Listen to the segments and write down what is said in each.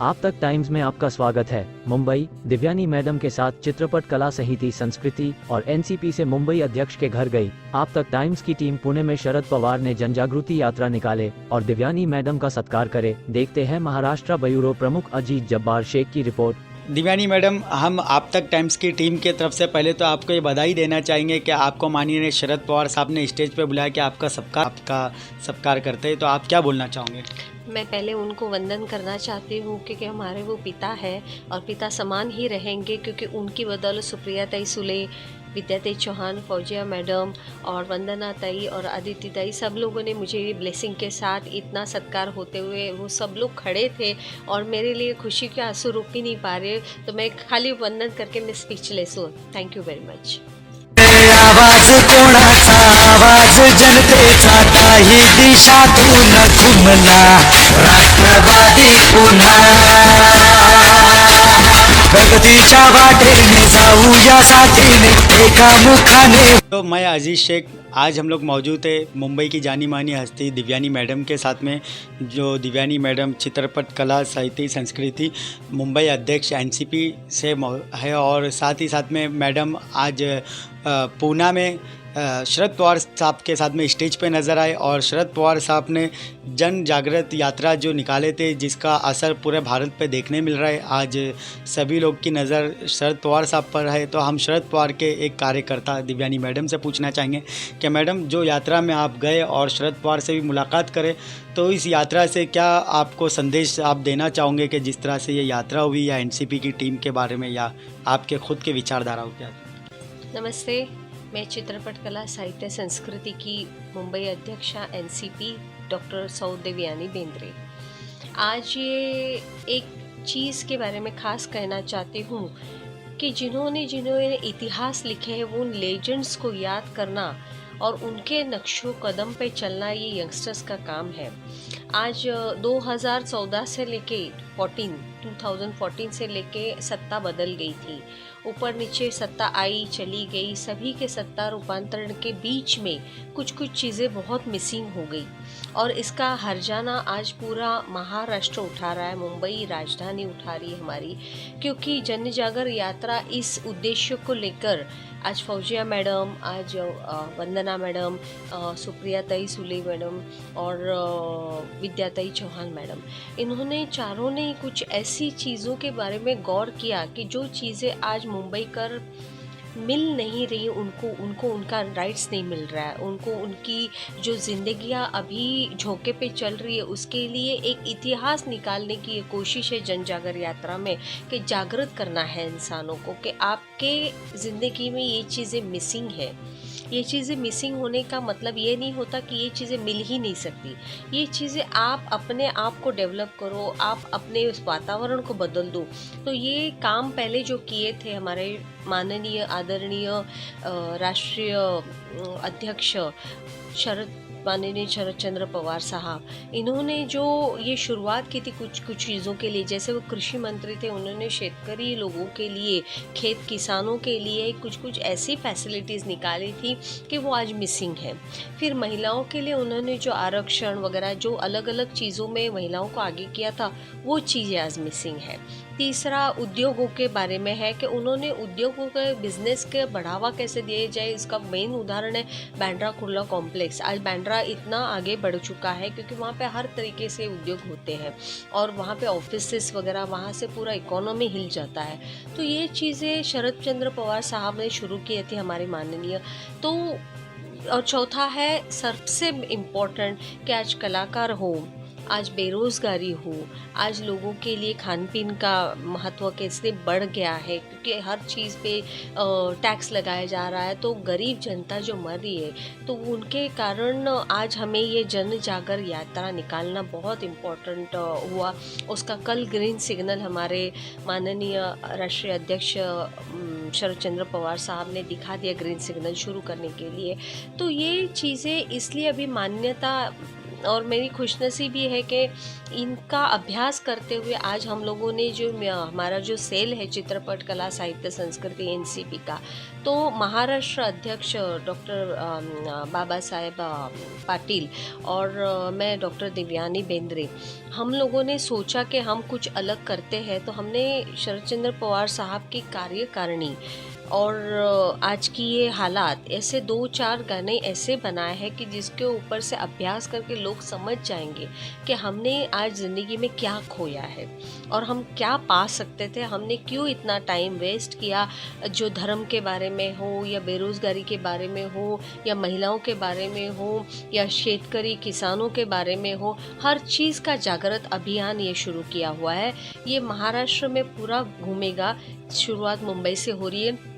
आप तक टाइम्स में आपका स्वागत है। मुंबई, दिव्यानी मैडम के साथ चित्रपट कला सहित संस्कृति और एनसीपी से मुंबई अध्यक्ष के घर गई। आप तक टाइम्स की टीम पुणे में शरद पवार ने जनजागृति यात्रा निकाले और दिव्यानी मैडम का सत्कार करे। देखते हैं महाराष्ट्र ब्यूरो प्रमुख अजीत जब्बार शेख की रिपोर्ट। दिव्यानी मैडम, हम आप तक टाइम्स की टीम के तरफ से पहले तो आपको ये बधाई देना चाहेंगे कि आपको माननीय शरद पवार साहब ने स्टेज पे बुलाया कि आपका सत्कार करते हैं, तो आप क्या बोलना चाहोगे? मैं पहले उनको वंदन करना चाहती हूँ क्योंकि हमारे वो पिता है और पिता समान ही रहेंगे, क्योंकि उनकी बदौलत सुप्रिया ताई सुले, विद्या ताई चौहान, फौजिया मैडम और वंदना ताई और अदिति ताई, सब लोगों ने मुझे ये ब्लेसिंग के साथ इतना सत्कार होते हुए वो सब लोग खड़े थे और मेरे लिए खुशी के आंसू रुक ही नहीं पा रहे। तो मैं खाली वंदन करके मैं स्पीचलेस हूँ। Thank you very much. आवाज कोणाचा, आवाज जनतेचा, काही दिशातून घुमला राष्ट्रवादी पुन्हा प्रगतीच्या वाटेने जाऊया साथीने एका मुखाने। तो मैं अजीत शेख, आज हम लोग मौजूद है मुंबई की जानी मानी हस्ती दिव्यानी मैडम के साथ में, जो दिव्यानी मैडम चित्रपट कला साहित्य संस्कृति मुंबई अध्यक्ष एनसीपी से है, और साथ ही साथ में मैडम आज पूना में शरद पवार साहब के साथ में स्टेज पे नज़र आए और शरद पवार साहब ने जन जागृत यात्रा जो निकाले थे, जिसका असर पूरे भारत पे देखने मिल रहा है। आज सभी लोग की नज़र शरद पवार साहब पर है, तो हम शरद पवार के एक कार्यकर्ता दिव्यानी मैडम से पूछना चाहेंगे कि मैडम, जो यात्रा में आप गए और शरद पवार से भी मुलाकात करें, तो इस यात्रा से क्या आपको संदेश आप देना चाहोगे कि जिस तरह से ये यात्रा हुई, या एनसीपी की टीम के बारे में, या आपके खुद के विचारधारा हो क्या? नमस्ते, मैं चित्रपट कला साहित्य संस्कृति की मुंबई अध्यक्षा एनसीपी डॉक्टर सौ दिव्यानी बेंद्रे। आज ये एक चीज़ के बारे में ख़ास कहना चाहती हूँ कि जिन्होंने इतिहास लिखे हैं, वो उन लेजेंड्स को याद करना और उनके नक्शों कदम पे चलना, ये यंगस्टर्स का काम है। आज 2014 से लेके 2014 से लेके सत्ता बदल गई थी, ऊपर नीचे सत्ता आई चली गई, सभी के सत्ता रूपांतरण के बीच में कुछ चीज़ें बहुत मिसिंग हो गई और इसका हर्जाना आज पूरा महाराष्ट्र उठा रहा है, मुंबई राजधानी उठा रही है हमारी, क्योंकि जन जागर यात्रा इस उद्देश्य को लेकर आज फौजिया मैडम, आज वंदना मैडम, सुप्रिया ताई सुले मैडम और विद्या ताई चौहान मैडम, इन्होंने चारों ने कुछ ऐसी चीज़ों के बारे में गौर किया कि जो चीज़ें आज मुंबई कर मिल नहीं रही, उनको उनका राइट्स नहीं मिल रहा है, उनको उनकी जो जिंदगियां अभी झोंके पे चल रही है, उसके लिए एक इतिहास निकालने की ये कोशिश है जन जागर यात्रा में, कि जागृत करना है इंसानों को कि आपके ज़िंदगी में ये चीज़ें मिसिंग है। ये चीज़ें मिसिंग होने का मतलब ये नहीं होता कि ये चीज़ें मिल ही नहीं सकती। ये चीज़ें आप अपने आप को डेवलप करो, आप अपने उस वातावरण को बदल दो। तो ये काम पहले जो किए थे हमारे माननीय आदरणीय राष्ट्रीय अध्यक्ष माननीय शरद चंद्र पवार साहब, इन्होंने जो ये शुरुआत की थी कुछ चीज़ों के लिए, जैसे वो कृषि मंत्री थे, उन्होंने शेतकरी लोगों के लिए, खेत किसानों के लिए कुछ ऐसी फैसिलिटीज़ निकाली थी कि वो आज मिसिंग है। फिर महिलाओं के लिए उन्होंने जो आरक्षण वगैरह, जो अलग अलग चीज़ों में महिलाओं को आगे किया था, वो चीज़ें आज मिसिंग है। तीसरा उद्योगों के बारे में है कि उन्होंने उद्योगों के बिजनेस के बढ़ावा कैसे दिए जाए, इसका मेन उदाहरण है बांद्रा कुर्ला कॉम्प्लेक्स। आज बांद्रा इतना आगे बढ़ चुका है क्योंकि वहाँ पे हर तरीके से उद्योग होते हैं और वहाँ पे ऑफिसेस वगैरह, वहाँ से पूरा इकोनॉमी हिल जाता है। तो ये चीज़ें शरद चंद्र पवार साहब ने शुरू की थी हमारे माननीय। तो और चौथा है सबसे इम्पोर्टेंट कि आज कलाकार हो, आज बेरोज़गारी हो, आज लोगों के लिए खान पीन का महत्व कैसे बढ़ गया है, क्योंकि हर चीज़ पे टैक्स लगाया जा रहा है, तो गरीब जनता जो मर रही है, तो उनके कारण आज हमें ये जन जागर यात्रा निकालना बहुत इम्पोर्टेंट हुआ। उसका कल ग्रीन सिग्नल हमारे माननीय राष्ट्रीय अध्यक्ष शरद चंद्र पवार साहब ने दिखा दिया, ग्रीन सिग्नल शुरू करने के लिए। तो ये चीज़ें इसलिए अभी मान्यता और मेरी खुशनसीबी है कि इनका अभ्यास करते हुए आज हम लोगों ने जो हमारा जो सेल है चित्रपट कला साहित्य संस्कृति एनसीपी का, तो महाराष्ट्र अध्यक्ष डॉक्टर बाबा साहेब पाटिल और मैं डॉक्टर दिव्यानी बेंद्रे, हम लोगों ने सोचा कि हम कुछ अलग करते हैं। तो हमने शरद चंद्र पवार साहब की कार्यकारिणी और आज की ये हालात, ऐसे 2-4 गाने ऐसे बनाए हैं कि जिसके ऊपर से अभ्यास करके लोग समझ जाएंगे कि हमने आज ज़िंदगी में क्या खोया है और हम क्या पा सकते थे, हमने क्यों इतना टाइम वेस्ट किया, जो धर्म के बारे में हो या बेरोज़गारी के बारे में हो या महिलाओं के बारे में हो या शेतकरी किसानों के बारे में हो, हर चीज़ का जागृत अभियान ये शुरू किया हुआ है। ये महाराष्ट्र में पूरा घूमेगा, शुरुआत मुंबई से हो रही है।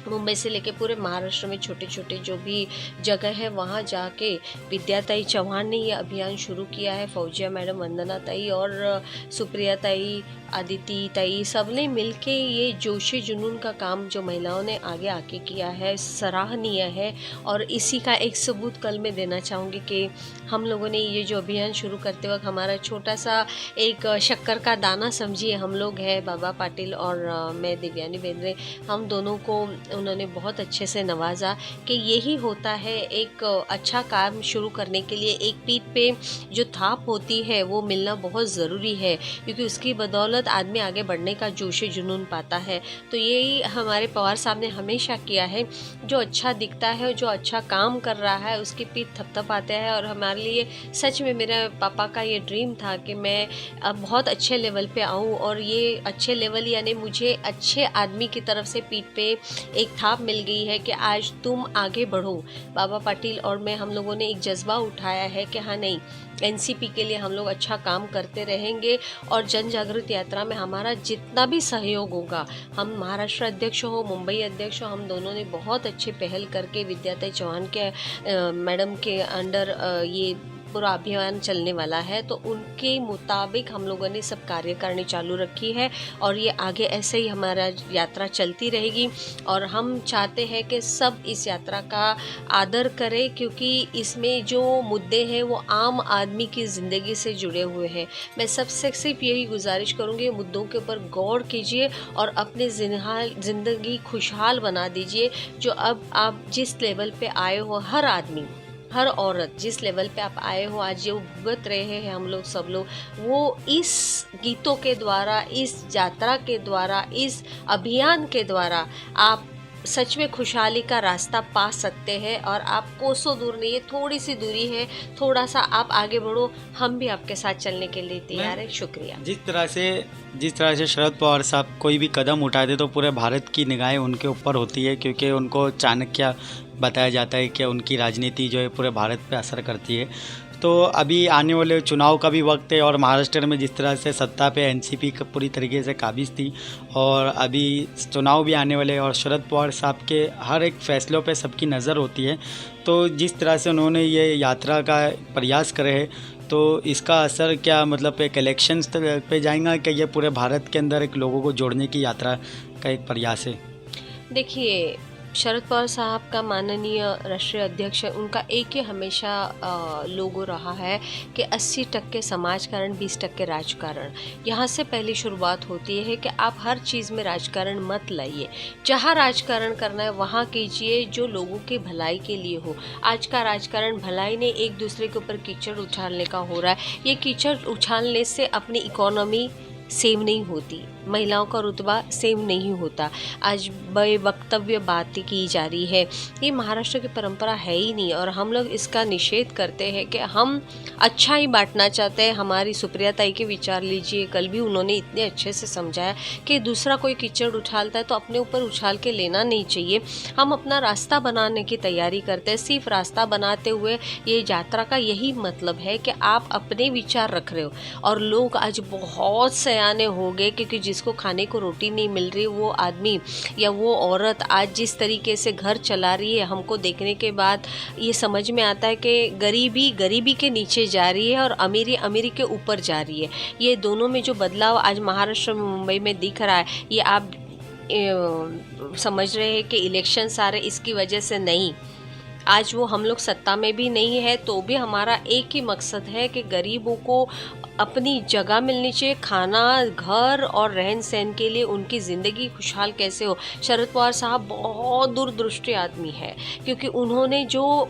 मुंबई से लेके पूरे महाराष्ट्र में छोटे छोटे जो भी जगह है वहाँ जाके विद्याताई चौहान ने ये अभियान शुरू किया है। फौजिया मैडम, वंदना ताई और सुप्रिया ताई, आदिति ताई, सब ने मिलके ये जोशी जुनून का काम जो महिलाओं ने आगे आके किया है सराहनीय है। और इसी का एक सबूत कल मैं देना चाहूँगी कि हम लोगों ने ये जो अभियान शुरू करते वक्त हमारा छोटा सा एक शक्कर का दाना समझिए हम लोग हैं, बाबा पाटिल और मैं दिव्यानी बेंद्रे, हम दोनों को उन्होंने बहुत अच्छे से नवाजा कि यही होता है एक अच्छा काम शुरू करने के लिए। एक पीठ पे जो थाप होती है वो मिलना बहुत ज़रूरी है, क्योंकि उसकी बदौलत आदमी आगे बढ़ने का जोश जुनून पाता है। तो यही हमारे पवार साहब ने हमेशा किया है, जो अच्छा दिखता है, जो अच्छा काम कर रहा है उसकी पीठ थपथपाते हैं। और हमारे लिए सच में मेरे पापा का ये ड्रीम था कि मैं अब बहुत अच्छे लेवल पे आऊँ, और ये अच्छे लेवल यानी मुझे अच्छे आदमी की तरफ से पीठ पे एक थाप मिल गई है कि आज तुम आगे बढ़ो। बाबा पाटिल और मैं, हम लोगों ने एक जज्बा उठाया है कि हाँ नहीं, एनसीपी के लिए हम लोग अच्छा काम करते रहेंगे और जन जागृति यात्रा में हमारा जितना भी सहयोग होगा, हम महाराष्ट्र अध्यक्ष हो, मुंबई अध्यक्ष हो, हम दोनों ने बहुत अच्छी पहल करके विद्याताई चौहान के मैडम के अंडर ये पूरा अभियान चलने वाला है। तो उनके मुताबिक हम लोगों ने सब कार्य करनी चालू रखी है और ये आगे ऐसे ही हमारा यात्रा चलती रहेगी। और हम चाहते हैं कि सब इस यात्रा का आदर करें, क्योंकि इसमें जो मुद्दे हैं वो आम आदमी की ज़िंदगी से जुड़े हुए हैं। मैं सबसे सिर्फ यही गुजारिश करूँगी, मुद्दों के ऊपर गौर कीजिए और अपने ज़िंदगी खुशहाल बना दीजिए। जो अब आप जिस लेवल पे आए हो, हर आदमी, हर औरत जिस लेवल पे आप आए हो, आज जो भुगत रहे हैं हम लोग सब लोग, वो इस गीतों के द्वारा, इस यात्रा के द्वारा, इस अभियान के द्वारा आप सच में खुशहाली का रास्ता पा सकते हैं। और आप कोसों दूर नहीं है, थोड़ी सी दूरी है, थोड़ा सा आप आगे बढ़ो, हम भी आपके साथ चलने के लिए तैयार है। शुक्रिया। जिस तरह से शरद पवार साहब कोई भी कदम उठाते तो पूरे भारत की निगाहें उनके ऊपर होती है, क्योंकि उनको चाणक्य बताया जाता है कि उनकी राजनीति जो है पूरे भारत पे असर करती है। तो अभी आने वाले चुनाव का भी वक्त है और महाराष्ट्र में जिस तरह से सत्ता पे एनसीपी पूरी तरीके से काबिज थी और अभी चुनाव भी आने वाले और शरद पवार साहब के हर एक फैसलों पे सबकी नज़र होती है। तो जिस तरह से उन्होंने ये यात्रा का प्रयास करे है, तो इसका असर क्या मतलब एक इलेक्शंस पे जाएगा कि ये पूरे भारत के अंदर एक लोगों को जोड़ने की यात्रा का एक प्रयास है? देखिए, शरद पवार साहब का माननीय राष्ट्रीय अध्यक्ष, उनका एक ही हमेशा लोगो रहा है कि 80% समाजकारण, 20% राजकारण। यहाँ से पहली शुरुआत होती है कि आप हर चीज़ में राजकारण मत लाइए। जहाँ राजकारण करना है वहाँ कीजिए जो लोगों की भलाई के लिए हो। आज का राजकारण भलाई ने एक दूसरे के ऊपर कीचड़ उछालने का हो रहा है। ये कीचड़ उछालने से अपनी इकोनॉमी सेव नहीं होती, महिलाओं का रुतबा सेव नहीं होता। आज बेवक्तव्य बातें की जा रही है, ये महाराष्ट्र की परंपरा है ही नहीं और हम लोग इसका निषेध करते हैं कि हम अच्छा ही बांटना चाहते हैं। हमारी सुप्रिया ताई के विचार लीजिए, कल भी उन्होंने इतने अच्छे से समझाया कि दूसरा कोई कीचड़ उछालता है तो अपने ऊपर उछाल के लेना नहीं चाहिए। हम अपना रास्ता बनाने की तैयारी करते हैं। सिर्फ रास्ता बनाते हुए ये यात्रा का यही मतलब है कि आप अपने विचार रख रहे हो और लोग आज बहुत सयाने हो गए, क्योंकि जिसको खाने को रोटी नहीं मिल रही, वो आदमी या वो औरत आज जिस तरीके से घर चला रही है, हमको देखने के बाद ये समझ में आता है कि गरीबी गरीबी के नीचे जा रही है और अमीरी अमीरी के ऊपर जा रही है। ये दोनों में जो बदलाव आज महाराष्ट्र में, मुंबई में दिख रहा है, ये आप समझ रहे हैं कि इलेक्शन सारे इसकी वजह से नहीं, आज वो हम लोग सत्ता में भी नहीं है तो भी हमारा एक ही मकसद है कि गरीबों को अपनी जगह मिलनी चाहिए, खाना, घर और रहन सहन के लिए उनकी ज़िंदगी खुशहाल कैसे हो। शरद पवार साहब बहुत दूरदृष्टि आदमी है, क्योंकि उन्होंने जो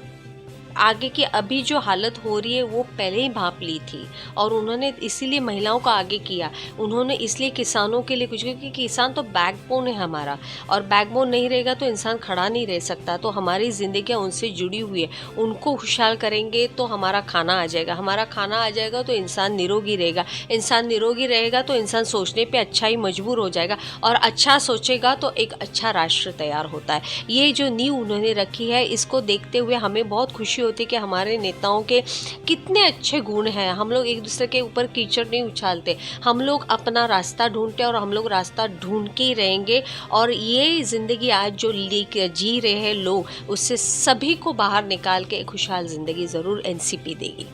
आगे की अभी जो हालत हो रही है वो पहले ही भांप ली थी, और उन्होंने इसीलिए महिलाओं का आगे किया, उन्होंने इसलिए किसानों के लिए कुछ, क्योंकि किसान तो बैकबोन है हमारा, और बैकबोन नहीं रहेगा तो इंसान खड़ा नहीं रह सकता। तो हमारी ज़िंदगियाँ उनसे जुड़ी हुई है, उनको खुशहाल करेंगे तो हमारा खाना आ जाएगा, हमारा खाना आ जाएगा तो इंसान निरोगी रहेगा, इंसान निरोगी रहेगा तो इंसान सोचने पे अच्छा ही मजबूर हो जाएगा, और अच्छा सोचेगा तो एक अच्छा राष्ट्र तैयार होता है। ये जो नींव उन्होंने रखी है, इसको देखते हुए हमें बहुत खुशी होती है कि हमारे नेताओं के कितने अच्छे गुण हैं। हम लोग एक दूसरे के ऊपर कीचड़ नहीं उछालते, हम लोग अपना रास्ता ढूंढते हैं और हम लोग रास्ता ढूंढ के ही रहेंगे। और ये ज़िंदगी आज जो जी रहे हैं लोग, उससे सभी को बाहर निकाल के एक खुशहाल ज़िंदगी ज़रूर एनसीपी देगी।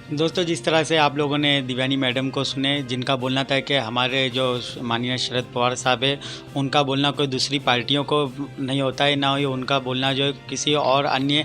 दोस्तों, जिस तरह से आप लोगों ने दिव्यानी मैडम को सुने, जिनका बोलना था कि हमारे जो माननीय शरद पवार साहब है, उनका बोलना कोई दूसरी पार्टियों को नहीं होता है, ना ही उनका बोलना जो किसी और अन्य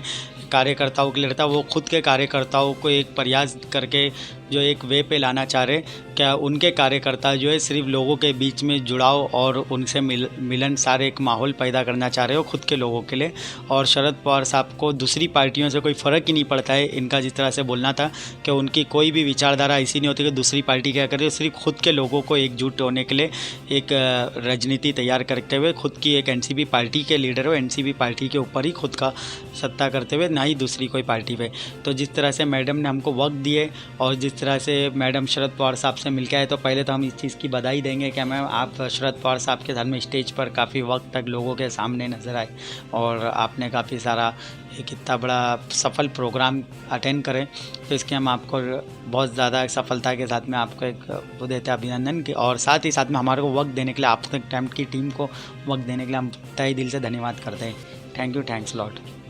कार्यकर्ताओं के लिए रहता है। वो खुद के कार्यकर्ताओं को एक प्रयास करके जो एक वे पे लाना चाह रहे, क्या उनके कार्यकर्ता जो है सिर्फ लोगों के बीच में जुड़ाव और उनसे मिलनसार एक माहौल पैदा करना चाह रहे हो खुद के लोगों के लिए। और शरद पवार साहब को दूसरी पार्टियों से कोई फ़र्क ही नहीं पड़ता है। इनका जिस तरह से बोलना था कि उनकी कोई भी विचारधारा ऐसी नहीं होती कि दूसरी पार्टी क्या कर रही है, सिर्फ खुद के लोगों को एकजुट होने के लिए एक रणनीति तैयार करते हुए खुद की एक एनसीपी पार्टी के लीडर हो, एनसीपी पार्टी के ऊपर ही खुद का सत्ता करते हुए, ना ही दूसरी कोई पार्टी पे। तो जिस तरह से मैडम ने हमको वक्त दिए और जिस तरह से मैडम शरद पवार साहब से मिलकर आए, तो पहले तो हम इस चीज़ की बधाई देंगे कि मैम आप शरद पवार साहब के साथ में स्टेज पर काफ़ी वक्त तक लोगों के सामने नज़र आए और आपने काफ़ी सारा एक इतना बड़ा सफल प्रोग्राम अटेंड करें। तो इसके हम आपको बहुत ज़्यादा सफलता के साथ में आपको एक वो देते हैं अभिनंदन की, और साथ ही साथ में हमारे को वक्त देने के लिए, आप तक टाइम की टीम को वक्त देने के लिए हम तहे दिल से धन्यवाद करते हैं। Thank you, thanks lot.